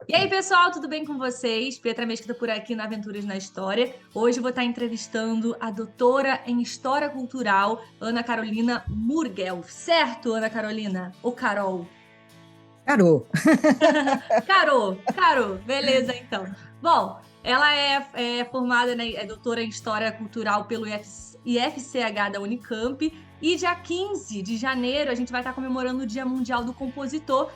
E aí, pessoal, tudo bem com vocês? Pietra Mesquita por aqui no Aventuras na História. Hoje eu vou estar entrevistando a doutora em História Cultural, Ana Carolina Murgel. Certo, Ana Carolina? Ou Carol? Carô. Caro, beleza então. Bom, ela é formada, né, é doutora em História Cultural pelo IFCH da Unicamp e dia 15 de janeiro a gente vai estar comemorando o Dia Mundial do Compositor.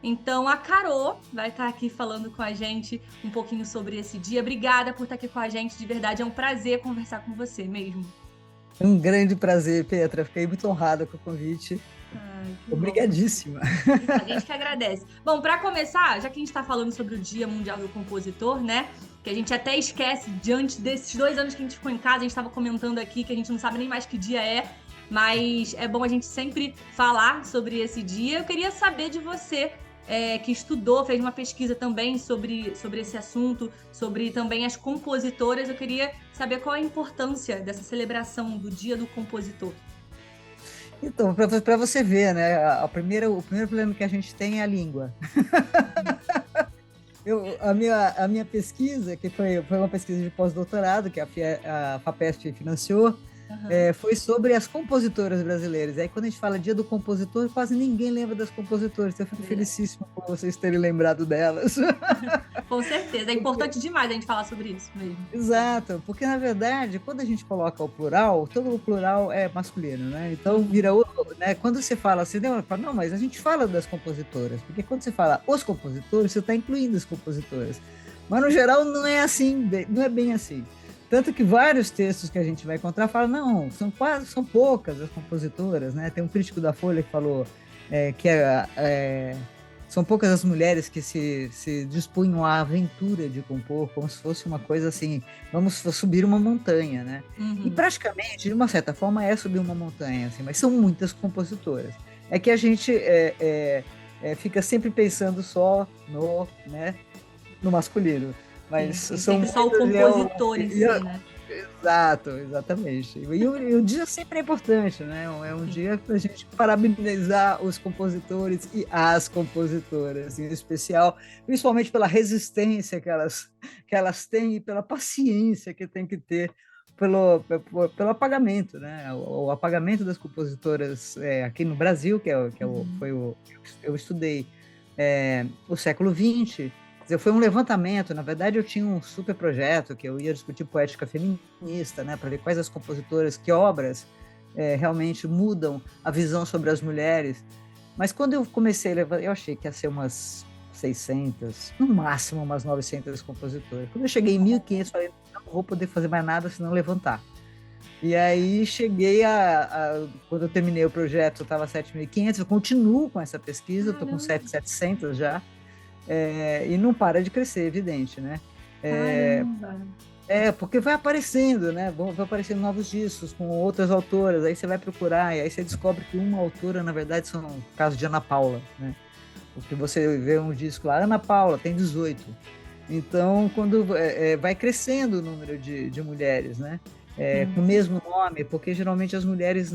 Então a Carô vai estar aqui falando com a gente um pouquinho sobre esse dia. Obrigada por estar aqui com a gente, de verdade é um prazer conversar com você mesmo. Um grande prazer, Petra. Fiquei muito honrada com o convite. Ai, que bom. Obrigadíssima. A gente que agradece. Bom, para começar, já que a gente está falando sobre o Dia Mundial do Compositor, né? Que a gente até esquece, diante desses 2 anos que a gente ficou em casa, a gente estava comentando aqui que a gente não sabe nem mais que dia é, mas é bom a gente sempre falar sobre esse dia. Eu queria saber de você, que estudou, fez uma pesquisa também sobre esse assunto, sobre também as compositoras. Eu queria saber qual a importância dessa celebração do Dia do Compositor. Então, para você ver, né? O primeiro problema que a gente tem é a língua. A minha pesquisa, que foi uma pesquisa de pós-doutorado, que a FAPESP financiou, Aham. foi sobre as compositoras brasileiras. Aí, quando a gente fala Dia do Compositor, quase ninguém lembra das compositoras. Então, eu fico felicíssima por vocês terem lembrado delas. Com certeza, é importante demais a gente falar sobre isso mesmo. Exato, porque na verdade, quando a gente coloca o plural, todo o plural é masculino, né? Então Uhum. vira, né? Quando você fala assim, não, mas a gente fala das compositoras, porque quando você fala os compositores, você está incluindo as compositoras. Mas no geral não é assim, não é bem assim. Tanto que vários textos que a gente vai encontrar falam, não, são poucas as compositoras, né? Tem um crítico da Folha que falou são poucas as mulheres que se dispunham à aventura de compor, como se fosse uma coisa assim, vamos subir uma montanha, né? E Uhum. praticamente, de uma certa forma, é subir uma montanha, assim, mas são muitas compositoras. É que a gente fica sempre pensando só né, no masculino, mas Sim, sim, são sempre só o muitas compositor em si, né? Exato, exatamente. E o dia sempre é importante, né? É um Sim. dia para a gente parabenizar os compositores e as compositoras, em especial, principalmente pela resistência que elas têm e pela paciência que tem que ter pelo apagamento, né? O apagamento das compositoras aqui no Brasil, Uhum. eu estudei o século XX. Quer dizer, foi um levantamento. Na verdade, eu tinha um super projeto que eu ia discutir poética feminista, né, para ver quais as compositoras, que obras realmente mudam a visão sobre as mulheres. Mas quando eu comecei a levantar, eu achei que ia ser umas 600, no máximo umas 900 compositoras. Quando eu cheguei em 1.500, falei, não vou poder fazer mais nada senão levantar. E aí quando eu terminei o projeto, eu estava 7.500, eu continuo com essa pesquisa, estou com Caramba, 7.700 já, e não para de crescer, evidente, né? caramba. Porque vai aparecendo, né? Vai aparecendo novos discos com outras autoras, aí você vai procurar, e aí você descobre que uma autora, na verdade, são o caso de Ana Paula, né? Porque você vê um disco lá, Ana Paula, tem 18. Então, quando vai crescendo o número de mulheres, né? Com o Sim. mesmo nome, porque geralmente as mulheres,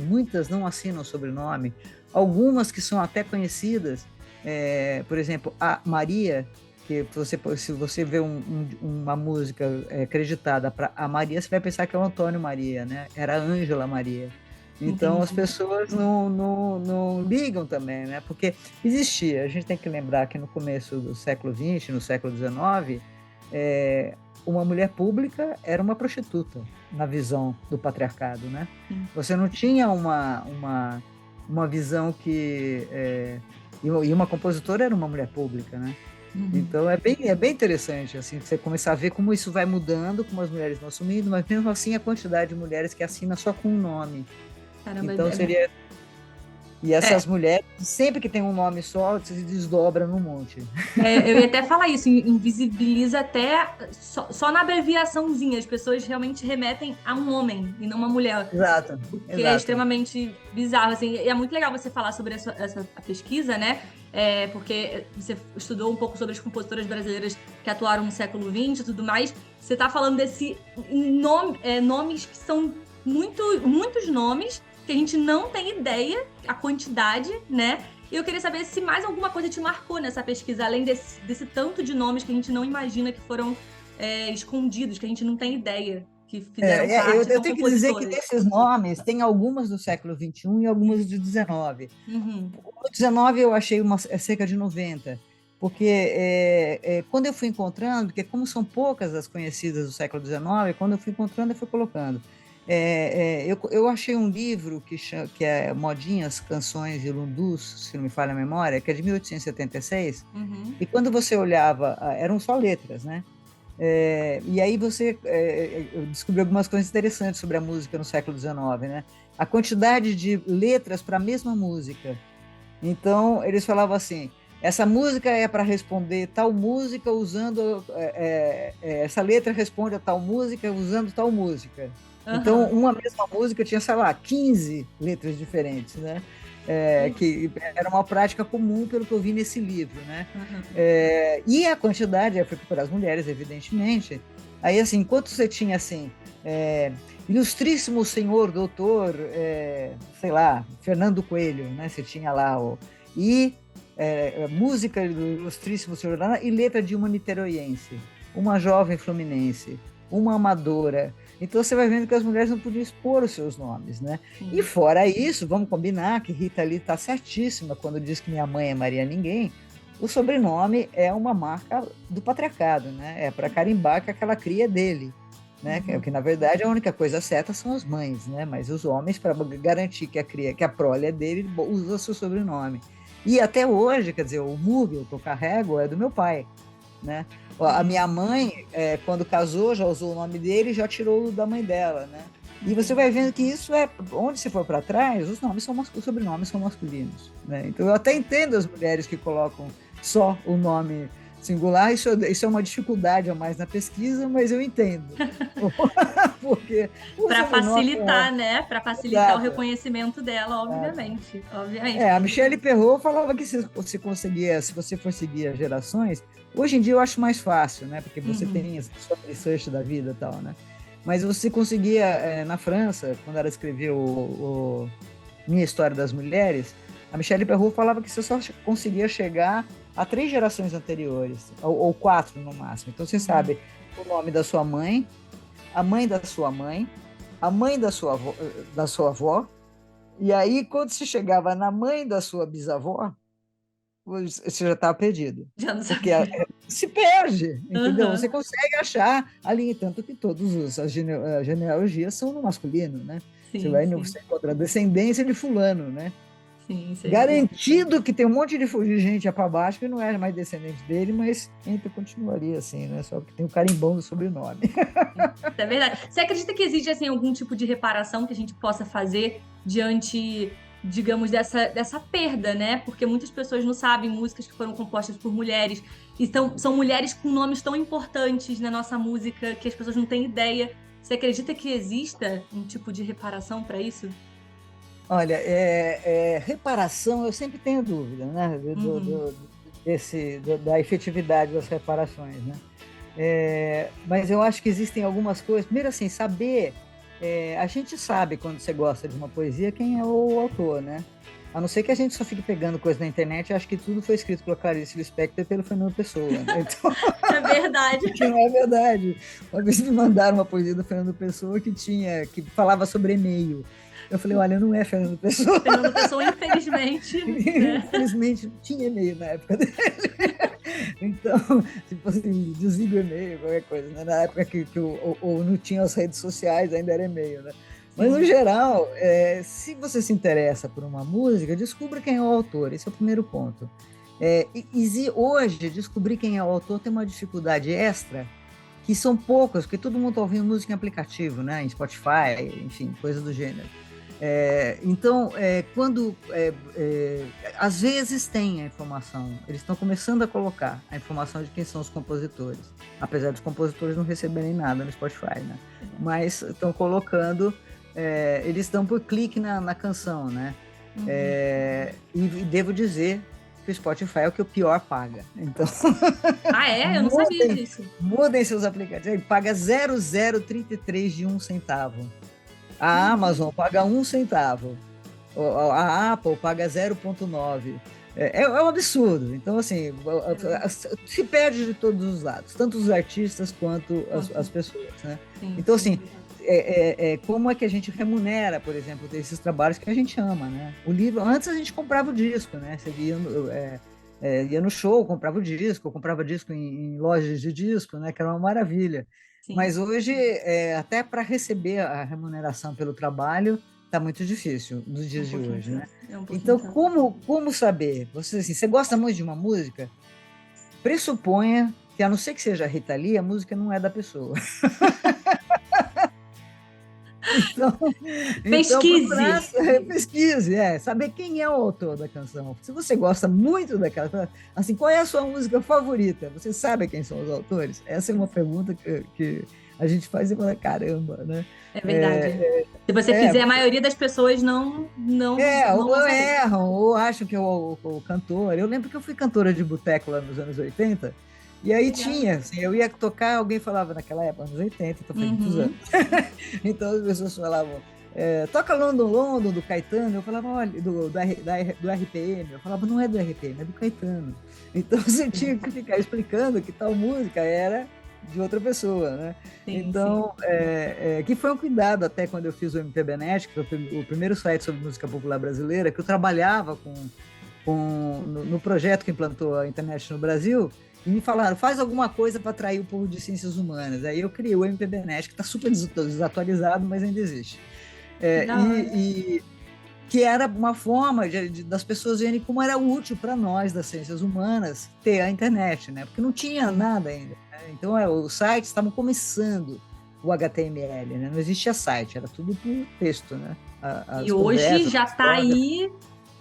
muitas não assinam sobrenome, algumas que são até conhecidas, por exemplo, a Maria, que se você vê uma música acreditada para a Maria, você vai pensar que é o Antônio Maria, né? Era a Ângela Maria. Então as Entendi. pessoas não ligam também, né? Porque existia, a gente tem que lembrar que no começo do século XX, no século XIX, uma mulher pública era uma prostituta, na visão do patriarcado, né? Sim. Você não tinha uma visão que... e uma compositora era uma mulher pública, né? Uhum. Então é bem interessante assim, você começar a ver como isso vai mudando, como as mulheres vão assumindo, mas mesmo assim a quantidade de mulheres que assinam só com um nome. Caramba, Então seria... E é, essas mulheres, sempre que tem um nome só, se desdobra num monte. eu ia até falar isso, invisibiliza até só na abreviaçãozinha, as pessoas realmente remetem a um homem e não uma mulher. Exato, O que é exato. extremamente bizarro, assim, e é muito legal você falar sobre essa pesquisa, né? Porque você estudou um pouco sobre as compositoras brasileiras que atuaram no século XX e tudo mais. Você está falando desse nomes que são muitos nomes que a gente não tem ideia a quantidade, né? E eu queria saber se mais alguma coisa te marcou nessa pesquisa, além desse tanto de nomes que a gente não imagina que foram escondidos, que a gente não tem ideia, que fizeram parte, eu são tenho que dizer que compositoras. desses nomes, tem algumas do século XXI e algumas do XIX. Uhum. O XIX eu achei cerca de 90, porque quando eu fui encontrando, porque como são poucas as conhecidas do século XIX, quando eu fui encontrando, eu fui colocando. Eu achei um livro que é Modinhas, Canções e Lundus, se não me falha a memória, que é de 1876, Uhum. e quando você olhava, eram só letras, né? E aí eu descobri algumas coisas interessantes sobre a música no século XIX, né? A quantidade de letras para a mesma música. Então, eles falavam assim, essa música é para responder tal música usando... essa letra responde a tal música usando tal música. Então, Aham. uma mesma música tinha, sei lá, 15 letras diferentes, né? Que era uma prática comum, pelo que eu vi nesse livro, né? Aham. E a quantidade foi para as mulheres, evidentemente. Aí, assim, enquanto você tinha, assim, ilustríssimo senhor doutor, sei lá, Fernando Coelho, né? Você tinha lá música do ilustríssimo senhor e letra de uma niteroiense, uma jovem fluminense, uma amadora. Então você vai vendo que as mulheres não podiam expor os seus nomes, né? Sim. E fora isso, vamos combinar que Rita Lee está certíssima quando diz que minha mãe é Maria Ninguém. O sobrenome é uma marca do patriarcado, né? É para carimbar que aquela cria é dele, né? Uhum. Que na verdade a única coisa certa são as mães, né? Mas os homens, para garantir que a prole é dele, usa seu sobrenome. E até hoje, quer dizer, o Múgel que eu carrego é do meu pai, né? A minha mãe, quando casou, já usou o nome dele e já tirou o da mãe dela, né? E você vai vendo que isso onde se for para trás, os sobrenomes são masculinos, né? Então eu até entendo as mulheres que colocam só o nome singular, isso é uma dificuldade a mais na pesquisa, mas eu entendo. Porque o Para sobrenome facilitar, né? Para facilitar o exato. reconhecimento dela, obviamente. Obviamente. A Michelle Perrault falava que se você conseguia, se você for seguir as gerações, hoje em dia eu acho mais fácil, né? Porque você tem a sua research da vida e tal, né? Mas você conseguia, na França, quando ela escreveu Minha História das Mulheres, a Michelle Perrault falava que você só conseguia chegar a 3 gerações anteriores, ou 4 no máximo. Então você sabe o nome da sua mãe, a mãe da sua mãe, a mãe da sua avó, e aí quando se chegava na mãe da sua bisavó, você já estava perdido. Já não Porque sabia. se perde, entendeu? Uhum. Você consegue achar ali, tanto que todas as genealogias são no masculino, né? Sim, sim. Você encontra a descendência de fulano, né? Sim, sim. Garantido que tem um monte de gente para baixo que não é mais descendente dele, mas ainda continuaria assim, né? Só que tem o carimbão do sobrenome. É verdade. Você acredita que existe assim, algum tipo de reparação que a gente possa fazer diante, digamos, dessa perda, né? Porque muitas pessoas não sabem músicas que foram compostas por mulheres e são mulheres com nomes tão importantes na nossa música que as pessoas não têm ideia. Você acredita que exista um tipo de reparação para isso? Olha, reparação, eu sempre tenho dúvida, né? Uhum. Da efetividade das reparações, né? Mas eu acho que existem algumas coisas. Primeiro, assim, saber. A gente sabe quando você gosta de uma poesia quem é o autor, né? A não ser que a gente só fique pegando coisa na internet, acho que tudo foi escrito pela Clarice Lispector e pelo Fernando Pessoa, né? Então, É verdade. que não é verdade. Uma vez me mandaram uma poesia do Fernando Pessoa que falava sobre e-mail. Eu falei, olha, não é Fernando Pessoa. Fernando Pessoa, infelizmente, né? Infelizmente, não tinha e-mail na época dele. Então, tipo assim, desliga o e-mail, qualquer coisa, né? Na época que ou não tinha as redes sociais, ainda era e-mail, né? Mas, no Sim. geral, se você se interessa por uma música, descubra quem é o autor. Esse é o primeiro ponto. Hoje, descobrir quem é o autor tem uma dificuldade extra, que são poucas, porque todo mundo está ouvindo música em aplicativo, né? Em Spotify, enfim, coisa do gênero. Então, às vezes tem a informação, eles estão começando a colocar a informação de quem são os compositores, apesar dos compositores não receberem nada no Spotify, né? Mas estão colocando, eles dão por clique na canção, né? E devo dizer que o Spotify é o que o pior paga. Então, Ah, é? Eu não sabia disso. mudem seus aplicativos. Ele paga 0,033 de 1 centavo. A Amazon paga 1 centavo. A Apple paga 0,9. É um absurdo. Então, assim, se perde de todos os lados, tanto os artistas quanto as pessoas, né? Sim, Então, sim. assim, como é que a gente remunera, por exemplo, esses trabalhos que a gente ama, né? O livro, antes a gente comprava o disco, né? Você ia no show, comprava o disco, eu comprava disco em lojas de disco, né? Que era uma maravilha. Sim. Mas hoje, até para receber a remuneração pelo trabalho, está muito difícil nos É um dias de pouquinho hoje, né? chato. É um pouquinho Então, chato. como saber? Você, assim, você gosta muito de uma música? Pressuponha que, a não ser que seja a Rita Lee, a música não é da pessoa. Então, procurar, Pesquise! pesquise, saber quem é o autor da canção. Se você gosta muito daquela, assim, qual é a sua música favorita? Você sabe quem são os autores? Essa é uma pergunta que a gente faz e fala, caramba, né? É verdade. É, Se você é, fizer, a maioria das pessoas não vão ou saber. erram, ou acham que é o cantor. Eu lembro que eu fui cantora de boteco lá nos anos 80, e aí Legal. tinha, assim, eu ia tocar, alguém falava naquela época, anos 80, então foi muitos anos. Uhum. Então as pessoas falavam, toca London, London, do Caetano. Eu falava, olha, do RPM. Eu falava, não é do RPM, é do Caetano. Então você tinha que ficar explicando que tal música era de outra pessoa, né? Sim, sim. Então, que foi um cuidado até quando eu fiz o MPBNet, que foi o primeiro site sobre música popular brasileira, que eu trabalhava no projeto que implantou a internet no Brasil, e me falaram, faz alguma coisa para atrair o povo de ciências humanas. Aí eu criei o MPBNet, que está super desatualizado, mas ainda existe. Que É, da hora. e, que era uma forma das pessoas verem como era útil para nós das ciências humanas ter a internet, né? Porque não tinha Sim. nada ainda, né? Então, os sites estavam começando o HTML, né? Não existia site, era tudo por texto, né? E As hoje conversas, já as tá histórias. aí.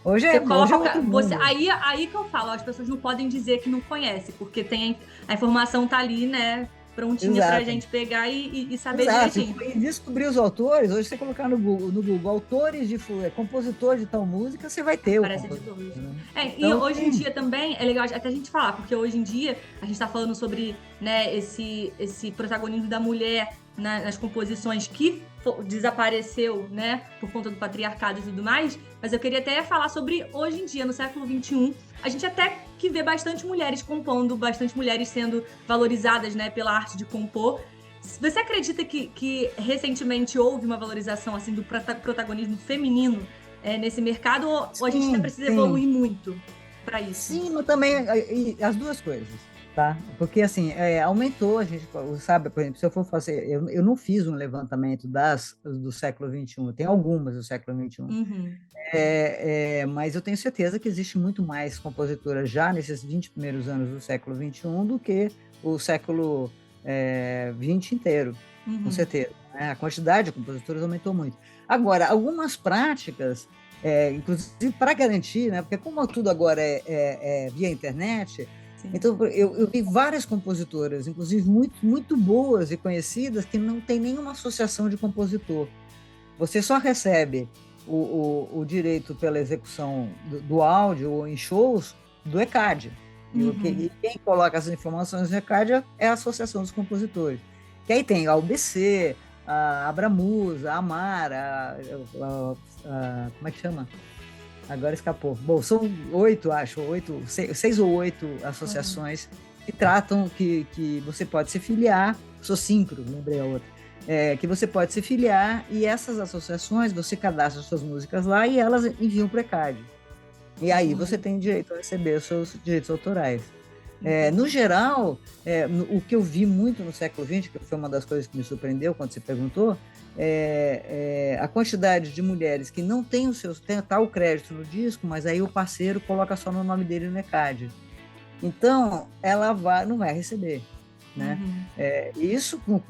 Você Hoje coloca é outro você mundo. aí que eu falo, as pessoas não podem dizer que não conhece, porque tem a informação tá ali, né, prontinha pra Exato. gente pegar e saber Exato, direitinho. e descobrir os autores, hoje você colocar no Google autores compositor de tal música, você vai ter o Parece de compositor, todos. né? E Então, hoje em tem. dia também é legal até a gente falar, porque hoje em dia a gente está falando sobre, né, esse protagonismo da mulher nas composições que desapareceu, né, por conta do patriarcado e tudo mais. Mas eu queria até falar sobre hoje em dia, no século XXI, a gente até que vê bastante mulheres compondo, bastante mulheres sendo valorizadas, né, pela arte de compor. Você acredita que recentemente houve uma valorização assim do protagonismo feminino nesse mercado ou a gente ainda Sim, precisa sim. evoluir muito para isso? Sim, mas também as duas coisas, tá? Porque assim, aumentou, a gente sabe, por exemplo, se eu for fazer, eu não fiz um levantamento do século XXI, tem algumas do século XXI, Uhum, mas eu tenho certeza que existe muito mais compositoras já nesses 20 primeiros anos do século XXI do que o século XX inteiro, com uhum, certeza, né? A quantidade de compositoras aumentou muito. Agora, algumas práticas, inclusive para garantir, né? Porque como tudo agora é via internet, sim. então eu vi várias compositoras, inclusive muito, muito boas e conhecidas, que não tem nenhuma associação de compositor. Você só recebe o direito pela execução do áudio ou em shows do ECAD. E Uhum, quem coloca as informações no ECAD é a Associação dos Compositores. Que aí tem a UBC, a Abramusa, a Amara, como é que chama? Agora escapou. Bom, são 8, acho, 6 ou 8 uhum. associações que tratam que você pode se filiar. Sou Socincro, lembrei a outra. Que você pode se filiar e essas associações, você cadastra suas músicas lá e elas enviam para o ECAD. E aí você Entendi, tem direito a receber os seus direitos autorais. No entendi. geral, o que eu vi muito no século XX, que foi uma das coisas que me surpreendeu quando você perguntou, a quantidade de mulheres que não têm tá o crédito no disco, mas aí o parceiro coloca só no nome dele no ECAD. Então, ela não vai receber, né? Uhum. Isso com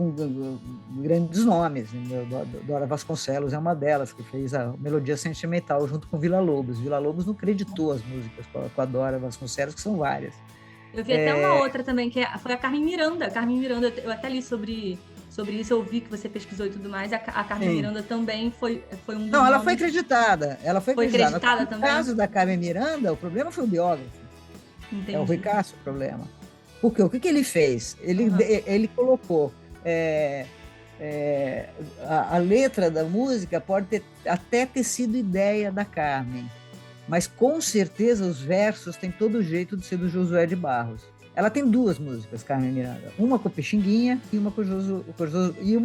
grandes nomes, né? Dora Vasconcelos é uma delas, que fez a Melodia Sentimental junto com Villa-Lobos. Villa-Lobos não creditou as músicas com a Dora Vasconcelos, que são várias. Eu vi até uma outra também, foi a Carmen Miranda. Carmen Miranda, eu até li sobre isso, eu vi que você pesquisou e tudo mais. A Carmen Sim. Miranda também foi um dos Não, ela foi nomes. acreditada. Ela foi Foi acreditada. creditada No também? caso da Carmen Miranda, o problema foi o biógrafo. É o Rui Entendi. Castro o problema. Porque o que ele fez? Aham. Ele colocou a letra da música pode até ter sido ideia da Carmen, mas com certeza os versos têm todo o jeito de ser do Josué de Barros. Ela tem 2 músicas, Carmen Miranda, uma com o Pixinguinha e uma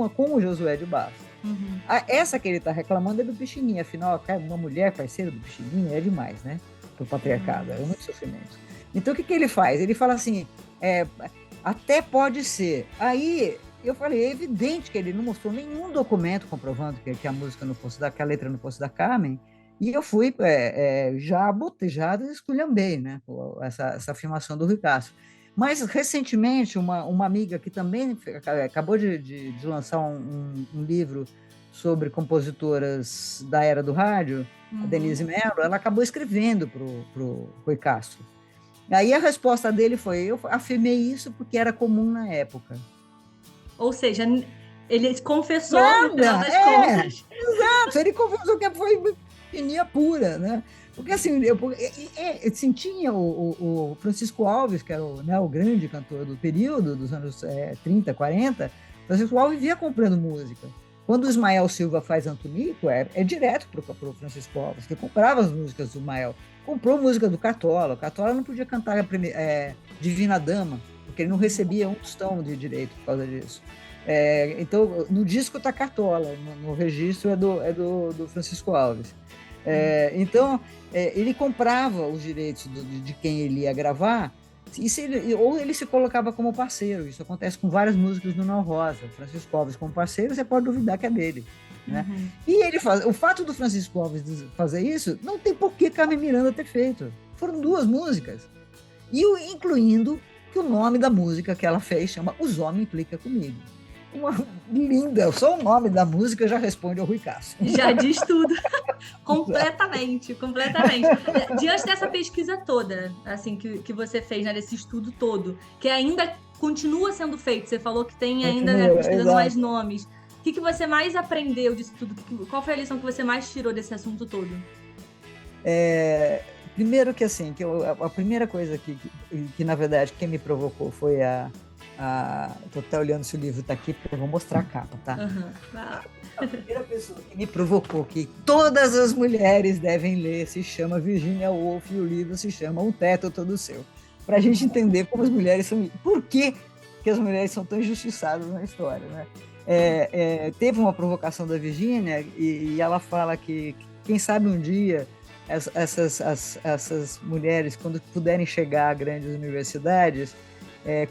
com o Josué de Barros. Uhum. Essa que ele está reclamando é do Pixinguinha, afinal, uma mulher parceira do Pixinguinha é demais, né? Pro patriarcado, é muito sofrimento. Então, o que ele faz? Ele fala assim, até pode ser. Aí, eu falei, é evidente que ele não mostrou nenhum documento comprovando que a música não fosse que a letra não fosse da Carmen, e eu fui já botejado e esculhambei, né? Essa afirmação do Rui Castro. Mas, recentemente, uma amiga que também acabou de lançar um livro sobre compositoras da era do rádio, a Denise Mello, ela acabou escrevendo para o Rui Castro. Aí a resposta dele foi, eu afirmei isso porque era comum na época. Ou seja, ele confessou no final das contas. Exato, ele confessou que foi misoginia pura, né? Porque assim, tinha o Francisco Alves, que era o grande cantor do período, dos anos 30, 40, Francisco Alves vivia comprando música. Quando o Ismael Silva faz Antonico, é direto para o Francisco Alves, que comprava as músicas do Ismael. Comprou música do Cartola. O Cartola não podia cantar Divina Dama, porque ele não recebia um tostão de direito por causa disso. Então, no disco está Cartola, no registro é do Francisco Alves. Então, ele comprava os direitos de quem ele ia gravar, ou ele se colocava como parceiro. Isso acontece com várias músicas do Noel Rosa. Francisco Alves como parceiro, você pode duvidar que é dele. Né? E o fato do Francisco Alves fazer isso, não tem por que Carmen Miranda ter feito. Foram 2 músicas. Incluindo que o nome da música que ela fez chama Os Homens Implica Comigo. Uma linda, só o nome da música já responde ao Rui Castro. Já diz tudo. Completamente. Diante dessa pesquisa toda, assim, que você fez, né, desse estudo todo, que ainda continua sendo feito, você falou que tem ainda pesquisando mais nomes. O que você mais aprendeu disso tudo? Qual foi a lição que você mais tirou desse assunto todo? Primeiro que assim, a primeira coisa que na verdade quem me provocou foi tô até olhando se o livro está aqui, porque eu vou mostrar a capa, tá? A primeira pessoa que me provocou que todas as mulheres devem ler se chama Virginia Woolf e o livro se chama Um Teto Todo Seu. Para a gente entender como as mulheres são... Por que as mulheres são tão injustiçadas na história, né? Teve uma provocação da Virginia e ela fala que quem sabe um dia essas mulheres, quando puderem chegar a grandes universidades,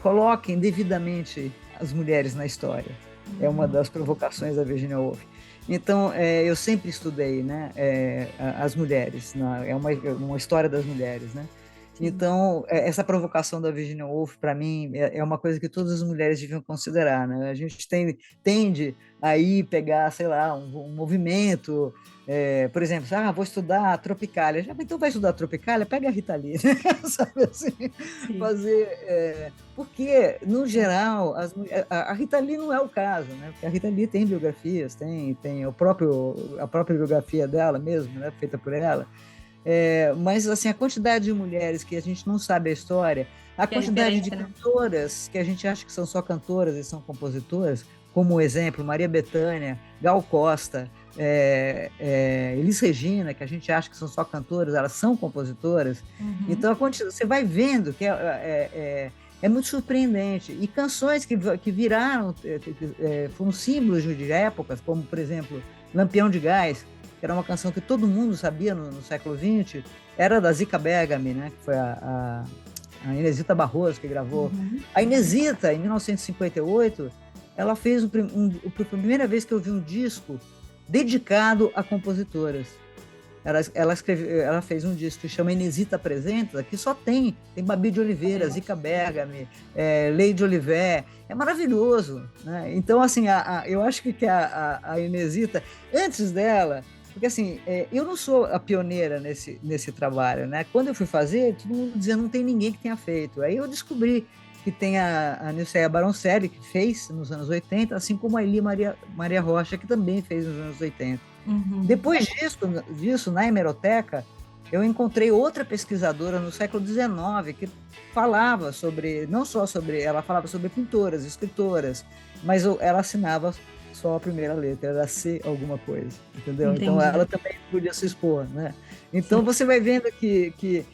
coloquem devidamente as mulheres na história. É uma das provocações da Virginia Woolf. Então, eu sempre estudei, né, as mulheres, é uma história das mulheres, né? Então, essa provocação da Virginia Woolf, para mim, é uma coisa que todas as mulheres deviam considerar, né? A gente tende a pegar, sei lá, um movimento, por exemplo, vou estudar Tropicália. Então vai estudar Tropicália? Pega a Rita Lee, né? Sabe assim? Fazer... porque, no geral, a Rita Lee não é o caso, né? Porque a Rita Lee tem biografias, tem a própria biografia dela mesmo, né? Feita por ela. Mas assim, a quantidade de mulheres que a gente não sabe a história, a quantidade de cantoras que a gente acha que são só cantoras e são compositoras, como exemplo, Maria Bethânia, Gal Costa, Elis Regina, que a gente acha que são só cantoras, elas são compositoras. Então, você vai vendo que é muito surpreendente. E canções que viraram, foram símbolos de épocas, como, por exemplo, Lampião de Gás, que era uma canção que todo mundo sabia no século XX, era da Zica Bergami, né? Que foi a Inesita Barroso que gravou. A Inesita, em 1958, ela fez a primeira vez que eu vi um disco dedicado a compositoras. Ela fez um disco que chama Inesita Apresenta, que só tem Babi de Oliveira, Zica Bergami, Leide Oliver, é maravilhoso, né? Então, assim, eu acho que a Inesita, antes dela, porque assim, eu não sou a pioneira nesse trabalho, né? Quando eu fui fazer, todo mundo dizia não tem ninguém que tenha feito. Aí eu descobri que tem a Nilceia Baroncelli, que fez nos anos 80, assim como a Eli Maria Rocha, que também fez nos anos 80. Depois disso, na hemeroteca, eu encontrei outra pesquisadora no século XIX que falava ela falava sobre pintoras, escritoras, mas ela assinava só a primeira letra, era C alguma coisa, entendeu? Entendi. Então ela também podia se expor, né? Então Sim. você vai vendo que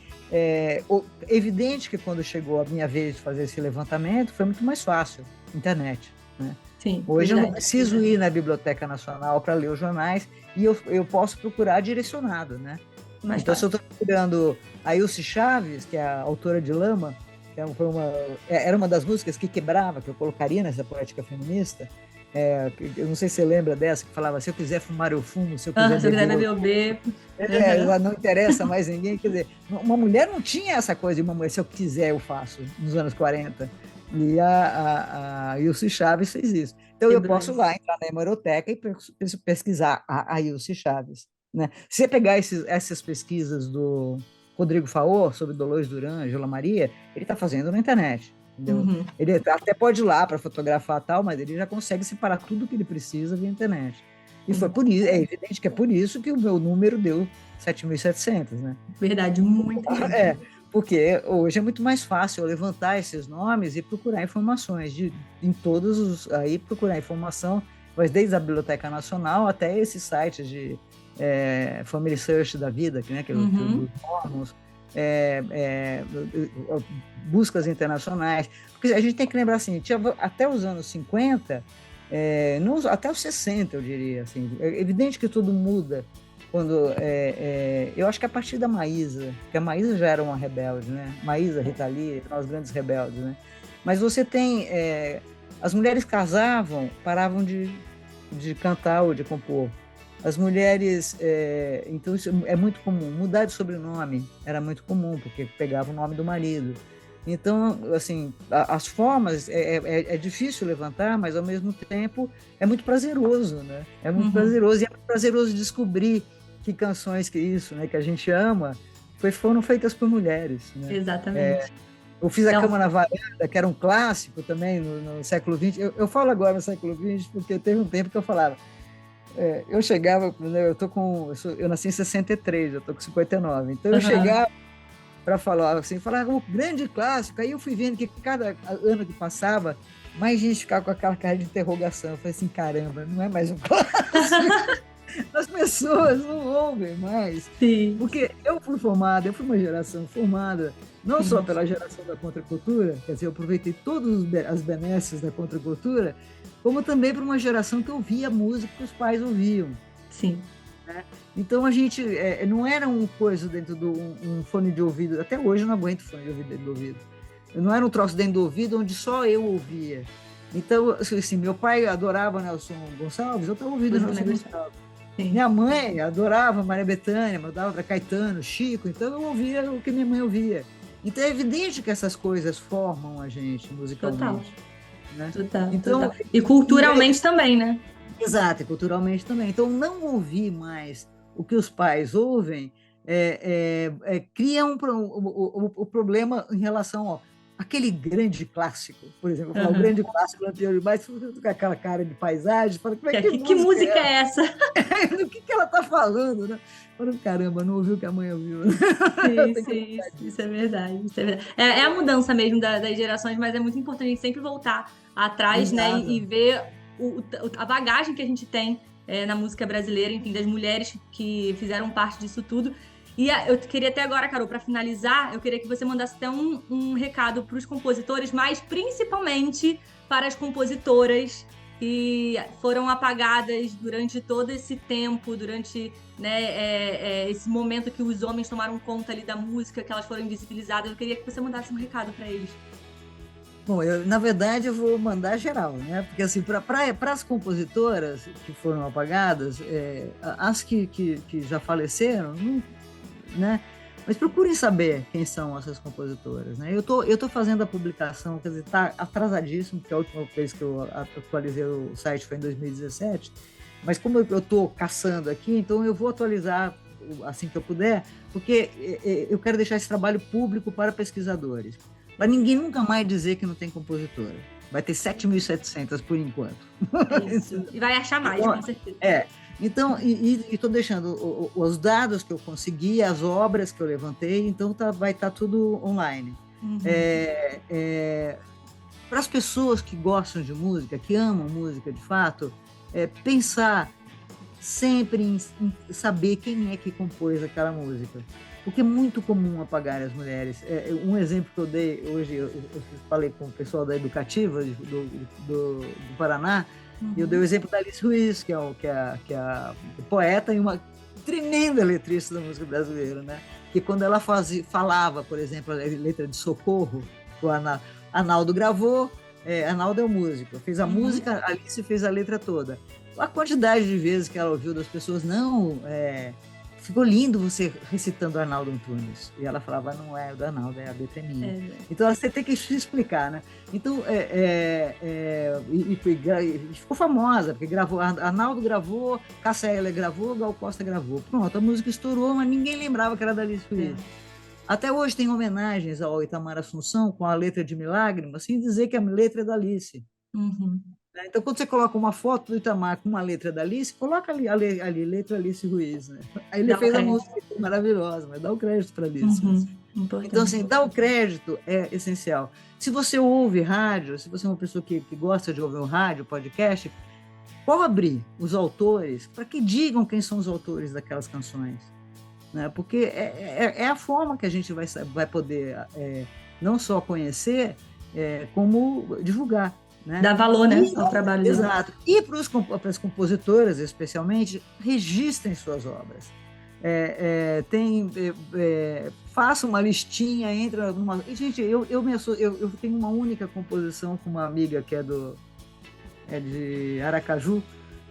evidente que quando chegou a minha vez de fazer esse levantamento, foi muito mais fácil, internet, né? Sim, Hoje eu não verdade. preciso ir na Biblioteca Nacional para ler os jornais e eu posso procurar direcionado, né? Mais Então, se eu fácil. estou procurando a Ilse Chaves, que é a autora de Lama, que era uma das músicas que quebrava, que eu colocaria nessa poética feminista, eu não sei se você lembra dessa, que falava, se eu quiser fumar, eu fumo, se eu quiser Se eu quiser beber, beber, eu bebo. já não interessa mais ninguém. Quer dizer, uma mulher não tinha essa coisa de uma mulher, se eu quiser, eu faço, nos anos 40. E a Ilse Chaves fez isso. Então, eu Quebrou posso isso. lá entrar na hemeroteca e pesquisar a Ilse Chaves, né? Se você pegar essas pesquisas do Rodrigo Faor sobre Dolores Duran, Angela Maria, ele está fazendo na internet, entendeu? Uhum. Ele até pode ir lá para fotografar tal, mas ele já consegue separar tudo que ele precisa via internet. E foi por isso, é evidente que é por isso que o meu número deu 7.700, né? Verdade, muita gente. É, porque hoje é muito mais fácil eu levantar esses nomes e procurar informações em todos os, aí procurar informação, mas desde a Biblioteca Nacional até esses sites de Family Search da vida, né, que dos Mormons, buscas internacionais, porque a gente tem que lembrar assim, até os anos 50, até os 60, eu diria, assim, é evidente que tudo muda, quando eu acho que a partir da Maísa, que a Maísa já era uma rebelde, né? Maísa, Rita Lee, eram as grandes rebeldes, né? Mas você tem as mulheres casavam, paravam de cantar ou de compor. As mulheres, então isso é muito comum. Mudar de sobrenome era muito comum porque pegava o nome do marido. Então, assim, as formas é difícil levantar, mas ao mesmo tempo é muito prazeroso, né? É muito prazeroso e é muito prazeroso descobrir que canções que isso, né, que a gente ama, foram feitas por mulheres, né? Exatamente. Eu fiz a Cama na Varanda, que era um clássico também no século XX. Eu falo agora no século XX porque teve um tempo que eu falava. Eu chegava, né, eu nasci em 63, eu tô com 59. Então eu chegava para falar assim, o grande clássico. Aí eu fui vendo que cada ano que passava, mais gente ficava com aquela cara de interrogação. Eu falei assim, caramba, não é mais um clássico. As pessoas não ouvem mais. Sim. Porque eu fui uma geração formada, não só pela geração da contracultura, quer dizer, eu aproveitei todas as benesses da contracultura, como também para uma geração que ouvia música que os pais ouviam. Sim. Né? Então a gente não era uma coisa dentro de um fone de ouvido, até hoje eu não aguento fone de ouvido dentro do ouvido. Não era um troço dentro do ouvido onde só eu ouvia. Então, assim, meu pai adorava Nelson Gonçalves, eu estava ouvindo Nelson Gonçalves. Sim. Minha mãe adorava Maria Bethânia, mandava para Caetano, Chico, então eu ouvia o que minha mãe ouvia. Então é evidente que essas coisas formam a gente musicalmente. Total. Né? Total, então, total. E culturalmente também, né? Exato, e culturalmente também. Então, não ouvir mais o que os pais ouvem cria o problema em relação àquele grande clássico, por exemplo, o grande clássico Lampião de Baixo, com aquela cara de paisagem, fala, que música é essa? Do que ela está falando, né? Falando, caramba, não ouviu o que a mãe ouviu. Sim, isso é verdade. Isso é verdade. É a mudança mesmo das gerações, mas é muito importante a gente sempre voltar atrás, né? E ver a bagagem que a gente tem na música brasileira, enfim, das mulheres que fizeram parte disso tudo. E eu queria até agora, Carol, para finalizar, eu queria que você mandasse até um recado para os compositores, mas principalmente para as compositoras que foram apagadas durante todo esse tempo, durante esse momento que os homens tomaram conta ali da música, que elas foram invisibilizadas. Eu queria que você mandasse um recado para eles. Bom, na verdade, eu vou mandar geral, né? Porque, assim, para as compositoras que foram apagadas, as que já faleceram, né? Mas procurem saber quem são essas compositoras, né? Eu tô fazendo a publicação, quer dizer, está atrasadíssimo, porque a última vez que eu atualizei o site foi em 2017, mas como eu estou caçando aqui, então eu vou atualizar assim que eu puder, porque eu quero deixar esse trabalho público para pesquisadores, para ninguém nunca mais dizer que não tem compositora. Vai ter 7.700 por enquanto. Isso. E vai achar mais, com certeza. Então, estou deixando os dados que eu consegui, as obras que eu levantei, então vai estar tudo online. Para as pessoas que gostam de música, que amam música de fato, pensar sempre em saber quem é que compôs aquela música. Porque é muito comum apagar as mulheres. Um exemplo que eu dei hoje, eu falei com o pessoal da Educativa do Paraná, e eu dei o exemplo da Alice Ruiz, que é a poeta e uma tremenda letrista da música brasileira, né? Que quando ela falava, por exemplo, a letra de Socorro, o Arnaldo gravou, Arnaldo é o músico, fez a música, a Alice fez a letra toda. A quantidade de vezes que ela ouviu das pessoas, ficou lindo você recitando Arnaldo Antunes. E ela falava, não é do Arnaldo, a letra é minha. Então você tem que se explicar, né? Então, e ficou famosa, porque Arnaldo gravou, Cássia Eller gravou, Gal Costa gravou. Pronto, a música estourou, mas ninguém lembrava que era da Alice Ruiz. Até hoje tem homenagens ao Itamar Assunção com a letra de Milagre, mas sem dizer que a letra é da Alice. Então, quando você coloca uma foto do Itamar com uma letra da Alice, coloca ali letra Alice Ruiz, né? Aí ele fez a música maravilhosa, mas dá o crédito para Alice. Então, assim, dar o crédito é essencial. Se você ouve rádio, se você é uma pessoa que gosta de ouvir o rádio, podcast, cobre os autores para que digam quem são os autores daquelas canções, né? Porque é a forma que a gente vai poder não só conhecer, como divulgar. Né? Dá valor, né, ao trabalho. Exato. E para as compositoras, especialmente, registrem suas obras. Faça uma listinha, entra numa... Gente, eu tenho uma única composição com uma amiga que é de Aracaju,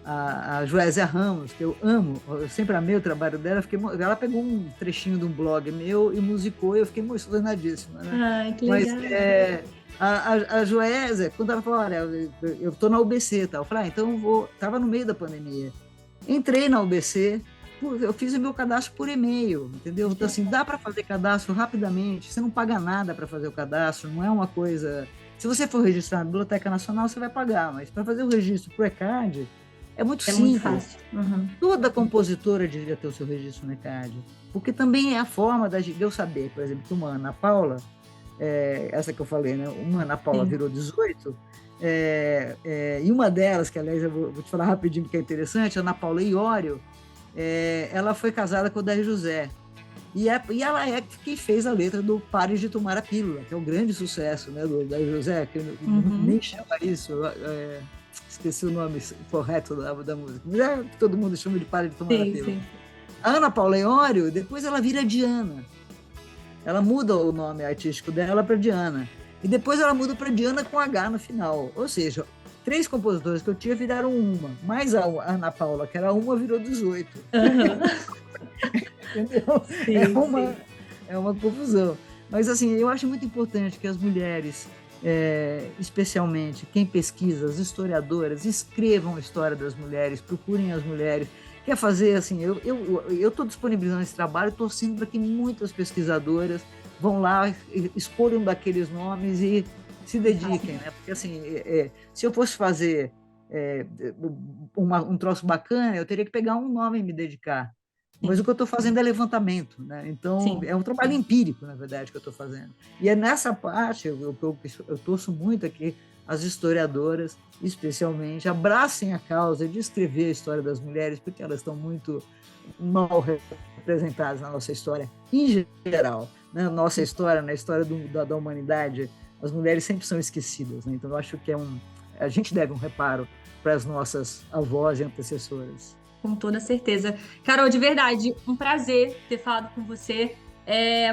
a Joésia Ramos, que eu amo, eu sempre amei o trabalho dela. Ela pegou um trechinho de um blog meu e musicou, e eu fiquei emocionadíssima. Né? Ai, que legal. Mas, a Joésia, quando ela falou, olha, eu estou na UBC, tal, eu falei, então eu vou. Estava no meio da pandemia. Entrei na UBC, eu fiz o meu cadastro por e-mail, entendeu? Então, assim, dá para fazer cadastro rapidamente, você não paga nada para fazer o cadastro, não é uma coisa. Se você for registrar na Biblioteca Nacional, você vai pagar, mas para fazer o registro para o ECAD, é muito simples. Muito fácil. Toda compositora devia ter o seu registro no ECAD, porque também é a forma de eu saber, por exemplo, que uma Ana Paula, essa que eu falei, né? Uma Ana Paula virou 18, e uma delas, que aliás eu vou te falar rapidinho porque é interessante, a Ana Paula Iório, ela foi casada com o Daí José, e ela é quem fez a letra do Pare de Tomar a Pílula, que é um grande sucesso, né, do Daí José, que nem chama isso, esqueci o nome correto da música, mas todo mundo chama de Pare de Tomar a Pílula. Sim. A Ana Paula Iório, depois ela vira Diana. Ela muda o nome artístico dela para Diana. E depois ela muda para Diana com H no final. Ou seja, 3 compositores que eu tinha viraram uma. Mais a Ana Paula, que era uma, virou 18. Entendeu? Sim, é uma confusão. Mas, assim, eu acho muito importante que as mulheres, especialmente quem pesquisa, as historiadoras, escrevam a história das mulheres, procurem as mulheres. Quer fazer, assim, eu estou disponibilizando esse trabalho, torcendo para que muitas pesquisadoras vão lá, escolham daqueles nomes e se dediquem, né? Porque, assim, se eu fosse fazer um troço bacana, eu teria que pegar um nome e me dedicar. Mas o que eu estou fazendo é levantamento, né? Então, é um trabalho empírico, na verdade, que eu estou fazendo. E é nessa parte, eu torço muito aqui, as historiadoras, especialmente, abracem a causa de escrever a história das mulheres, porque elas estão muito mal representadas na nossa história, em geral. Na nossa história, na história da humanidade, as mulheres sempre são esquecidas, né? Então, eu acho que a gente deve um reparo para as nossas avós e antecessoras. Com toda certeza. Carol, de verdade, um prazer ter falado com você.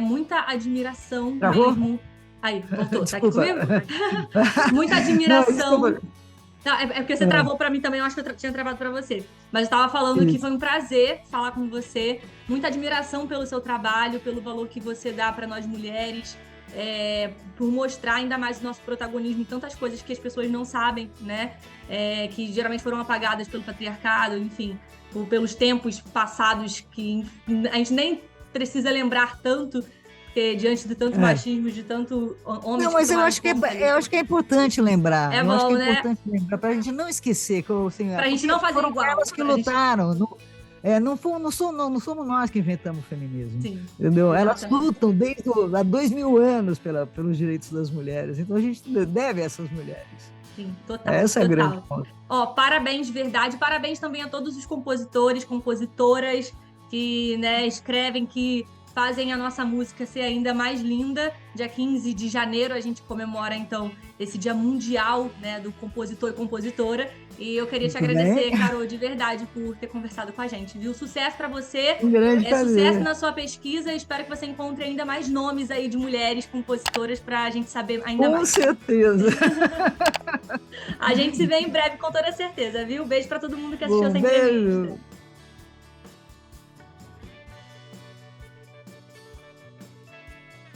Muita admiração mesmo. Aí, voltou, tá aqui comigo? Muita admiração. Não, é porque você travou para mim também, eu acho que eu tinha travado para você. Mas eu estava falando que foi um prazer falar com você. Muita admiração pelo seu trabalho, pelo valor que você dá para nós mulheres, por mostrar ainda mais o nosso protagonismo em tantas coisas que as pessoas não sabem, né? Que geralmente foram apagadas pelo patriarcado, enfim, pelos tempos passados que a gente nem precisa lembrar tanto. Diante de tanto machismo, de tanto homem. Não, mas eu acho que é importante lembrar. É bom, né? É importante lembrar, para a gente não esquecer. Assim, para a gente não fazer igual. Elas que lutaram. Não somos nós que inventamos o feminismo. Sim, entendeu? Elas lutam desde há 2000 anos pelos direitos das mulheres. Então a gente deve a essas mulheres. Sim, total. Essa é a grande total. ponta. Ó, parabéns de verdade. Parabéns também a todos os compositores, compositoras que, né, escrevem, que fazem a nossa música ser ainda mais linda. Dia 15 de janeiro a gente comemora, então, esse Dia Mundial, né, do compositor e compositora. E eu queria te Muito agradecer, bem. Carol, de verdade, por ter conversado com a gente, viu? Sucesso para você. Um grande Sucesso prazer. na sua pesquisa. Espero que você encontre ainda mais nomes aí de mulheres compositoras para a gente saber ainda mais. Com certeza. A gente se vê em breve, com toda certeza, viu? Beijo para todo mundo que assistiu Um essa beijo. entrevista.